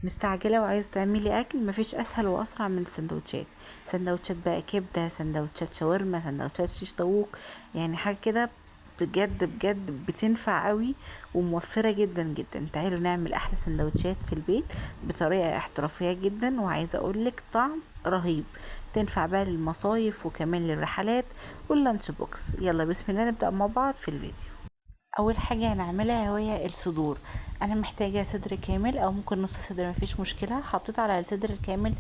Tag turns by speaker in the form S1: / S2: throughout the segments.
S1: مستعجلة وعايزة تعملي أكل، مفيش أسهل وأسرع من السندوتشات. سندوتشات بقى كبدة، سندوتشات شاورما، سندوتشات شيش طاووق، يعني حاجة كده بجد بجد بتنفع قوي وموفرة جدا جدا. تعالوا نعمل أحلى سندوتشات في البيت بطريقة احترافية جدا، وعايزة أقولك طعم رهيب. تنفع بقى للمصايف وكمان للرحلات واللانش بوكس. يلا بسم الله نبدأ مع بعض في الفيديو. اول حاجه هنعملها وهي الصدور. انا محتاجه صدر كامل او ممكن نص صدر، مفيش مشكله. حطيت على الصدر الكامل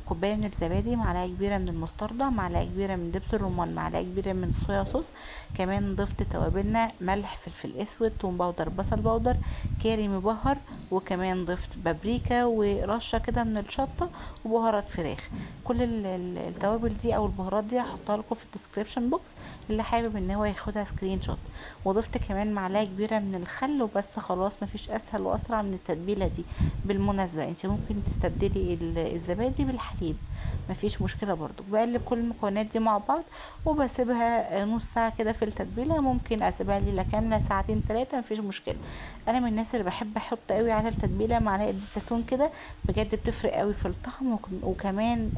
S1: كوبايه من الزبادي، معلقه كبيره من المستردة، معلقه كبيره من دبس الرمان، معلقه كبيره من الصويا صوص. كمان ضفت توابلنا ملح، فلفل اسود، توم باودر، بصل باودر، كاري مبهر، وكمان ضفت بابريكا ورشه كده من الشطه وبهارات فراخ. كل التوابل دي او البهارات دي هحطها لكم في الديسكريبشن بوكس اللي حابب ان هو ياخدها سكرين شوت. وضفت كمان معلقه كبيره من الخل وبس. خلاص مفيش اسهل واسرع من التتبيله دي. بالمناسبه انت ممكن تستبدلي الزبادي بالحليب، مفيش مشكله برضو. بقلب كل المكونات دي مع بعض وبسيبها نص ساعه كده في التتبيله. ممكن اسيبها ليله كامله، ساعتين ثلاثه، مفيش مشكله. انا من الناس اللي بحب احط قوي على التتبيله معلقه زيت زيتون كده، بجد بتفرق قوي في الطعم. وكمان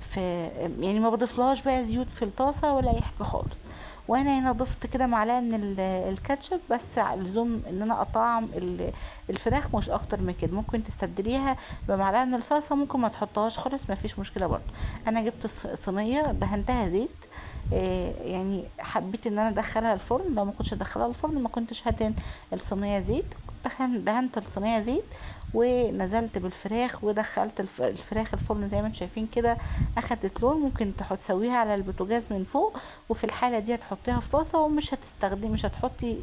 S1: في يعني ما بضيفلهاش بقى زيوت في الطاسه ولا اي حاجه خالص. وانا هنا ضفت كده معلقه من الكاتشب بس على اللزوم ان انا اطعم الفراخ، مش اكتر من كده. ممكن تستبدليها بمعلقه من الصلصه، ممكن ما تحطهاش خالص، ما فيش مشكله برضو. انا جبت صينيه دهنتها زيت. يعني حبيت ان انا ادخلها الفرن. لو ما كنتش ادخلها الفرن ما كنتش هدهن الصينيه زيت. دهنت الصينيه زيت ونزلت بالفراخ ودخلت الفراخ الفرن زي ما انتم شايفين كده. اخدت لون. ممكن تسويها على البوتاجاز من فوق، وفي الحاله دي هتحطيها في طاسه ومش هتستخدمي مش هتحطي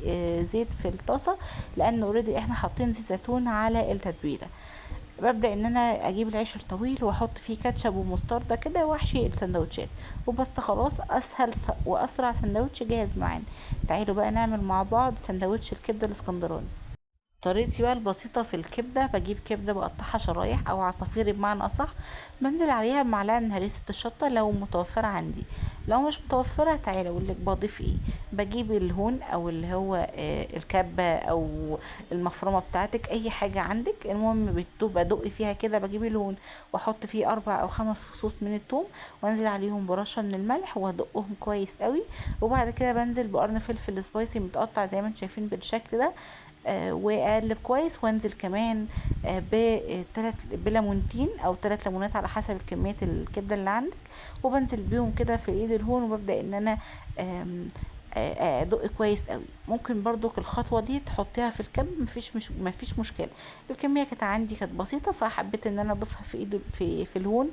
S1: زيت في الطاسه، لان اوريدي احنا حاطين زيت زيتون على التتبيله. ببدأ ان انا اجيب العيش الطويل واحط فيه كاتشب ومستردة كده واحشي السندوتشات وبس. خلاص اسهل واسرع سندوتش جاهز معانا. تعالوا بقى نعمل مع بعض سندوتش الكبده الاسكندراني. طريقتي بقى البسيطة في الكبدة: بجيب كبدة بقطعها شرايح أو عصافيري بمعنى أصح. بنزل عليها بمعلقة من هريسة الشطة لو متوفرة عندي. لو مش متوفرة تعالى أقولك بضيف ايه. بجيب الهون أو اللي هو الكبة أو المفرمة بتاعتك، أي حاجة عندك. المهم بدق فيها كده. بجيب الهون وأحط فيه 4 أو 5 فصوص من الثوم، وأنزل عليهم برشة من الملح وأدقهم كويس قوي. وبعد كده بنزل بقرن فلفل سبايسي متقطع زي ما انتم شايفين بالشكل ده. واقلب كويس وانزل كمان بليمونتين او 3 ليمونات على حسب كميه الكبده اللي عندك. وبنزل بيهم كده في ايد الهون وببدا ان انا آم، ادق كويس قوي. ممكن برضو الخطوه دي تحطيها في الكب، مفيش مشكله. الكميه كانت بسيطه فحبيت ان انا اضيفها في ايد في الهون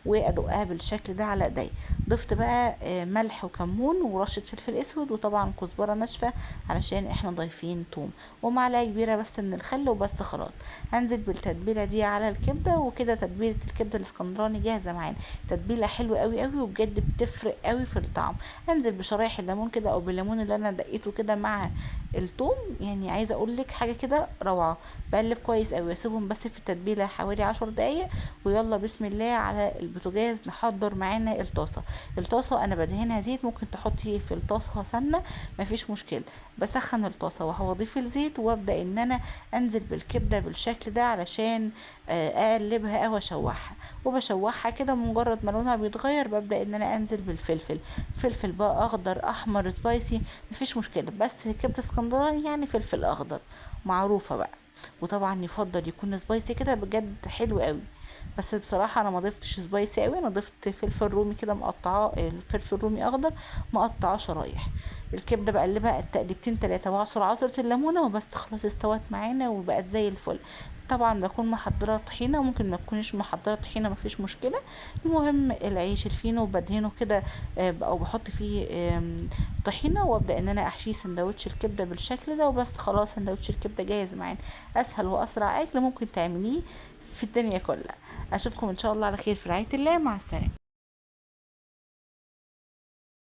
S1: وادقها بالشكل ده على ايدي. ضفت بقى ملح وكمون ورشه فلفل اسود وطبعا كزبره ناشفه علشان احنا ضايفين توم، ومعلقه كبيره بس من الخل وبس. خلاص هنزل بالتتبيله دي على الكبده، وكده تتبيله الكبده الاسكندراني جاهزه معانا. تتبيله حلوه قوي قوي وبجد بتفرق قوي في الطعم. هنزل بشرايح الليمون كده او بالليمون اللي انا دقيته كده مع الثوم. يعني عايزه اقول لك حاجه كده روعه. بقلب كويس قوي واسيبهم بس في التتبيله حوالي 10 دقايق. ويلا بسم الله على البوتاجاز نحضر معانا الطاسه انا بدهنها زيت. ممكن تحطي في الطاسه سمنه، مفيش مشكله. بسخن الطاسه وهضيف الزيت وابدا ان انا انزل بالكبده بالشكل ده علشان اقلبها او اشوحها. وبشوحها كده مجرد ما لونها بيتغير ببدا ان انا انزل بالفلفل. فلفل بقى اخضر احمر سبايسي مفيش مشكله، بس كبده اسكندراني يعني فلفل اخضر معروفه بقى. وطبعا يفضل يكون سبايسي كده بجد حلو قوي. بس بصراحه انا ما ضفتش سبايسي قوي. انا ضفت فلفل رومي كده مقطعاه، الفلفل رومي اخضر مقطعاه شرايح. الكبده بقلبها تقلبتين 3 واعصر عصره الليمونه وبس. خلاص استوت معانا وبقت زي الفل. طبعا بكون محضره طحينه، ممكن ما تكونش محضره طحينه مفيش مشكله. المهم العيش الفينو بدهنه كده او بحط فيه طحينه وابدا ان انا احشيه سندوتش الكبده بالشكل ده وبس. خلاص سندوتش الكبده جاهز معانا. اسهل واسرع اكل ممكن تعمليه في الدنيا كلها. اشوفكم ان شاء الله على خير في رعايه الله. مع السلامه.